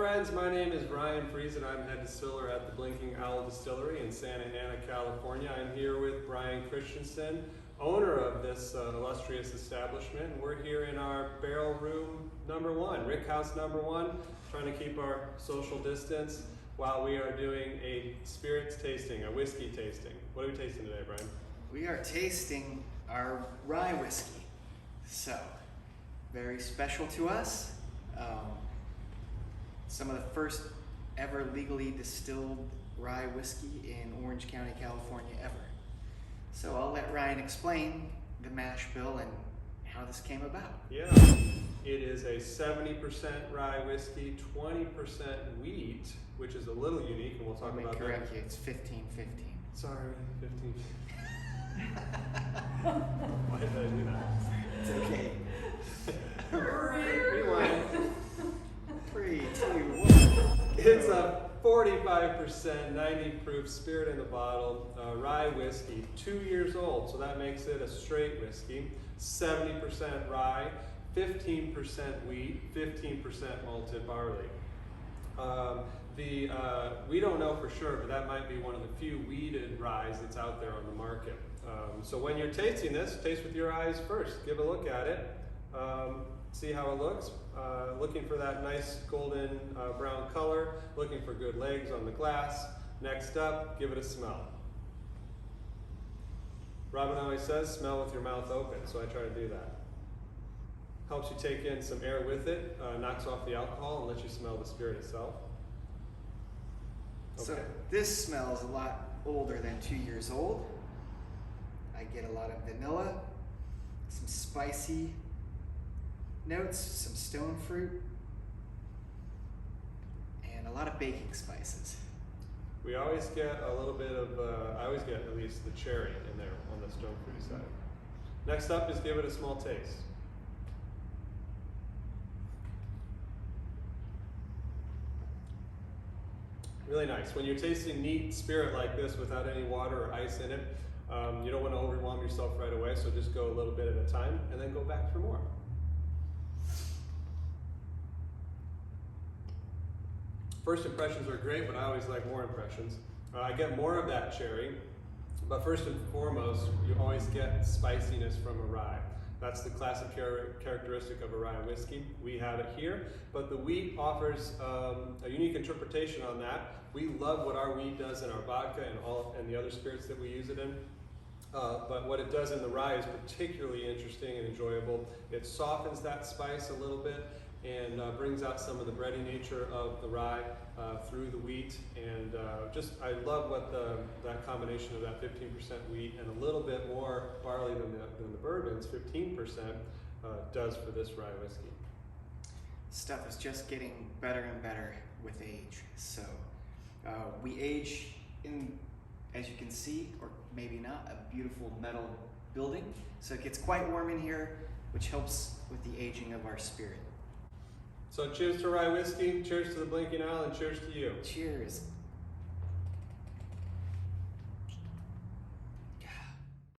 friends, my name is Ryan Fries and I'm head distiller at the Blinking Owl Distillery in Santa Ana, California. I'm here with Brian Christensen, owner of this illustrious establishment. And we're here in our barrel room number one, Rick House number one, trying to keep our social distance while we are doing a spirits tasting, a whiskey tasting. What are we tasting today, Brian? We are tasting our rye whiskey. So, very special to us. Some of the first ever legally distilled rye whiskey in Orange County, California ever. So I'll let Ryan explain the mash bill and how this came about. Yeah, it is a 70% rye whiskey, 20% wheat, which is a little unique, and we'll talk about that. Correct you, it's 15-15. Sorry, 15. Why did I do that? It's okay. Rewind. 3, 2, 1. It's a 45% 90 proof spirit in the bottle, rye whiskey, 2 years old, so that makes it a straight whiskey. 70% rye, 15% wheat, 15% malted barley. We don't know for sure, but that might be one of the few wheated ryes that's out there on the market. So when you're tasting this, taste with your eyes first. Give a look at it. See how it looks. Looking for that nice golden brown color. Looking for good legs on the glass. Next up, give it a smell. Robin always says, smell with your mouth open, so I try to do that. Helps you take in some air with it, knocks off the alcohol, and lets you smell the spirit itself. Okay. So this smells a lot older than 2 years old. I get a lot of vanilla, some spicy notes, some stone fruit, and a lot of baking spices. We always get a little bit of, I always get at least the cherry in there on the stone fruit side. Next up is give it a small taste. Really nice. When you're tasting neat spirit like this without any water or ice in it, you don't want to overwhelm yourself right away, so just go a little bit at a time and then go back for more. First impressions are great, but I always like more impressions. I get more of that cherry, but first and foremost, you always get spiciness from a rye. That's the classic characteristic of a rye whiskey. We have it here, but the wheat offers a unique interpretation on that. We love what our wheat does in our vodka and the other spirits that we use it in. But what it does in the rye is particularly interesting and enjoyable. It softens that spice a little bit and brings out some of the bready nature of the rye through the wheat. And I love what that combination of that 15% wheat and a little bit more barley than the bourbons, 15%, does for this rye whiskey. Stuff is just getting better and better with age. So we age in, as you can see, or maybe not, a beautiful metal building. So it gets quite warm in here, which helps with the aging of our spirit. So cheers to rye whiskey, cheers to the Blinking Owl, and cheers to you. Cheers.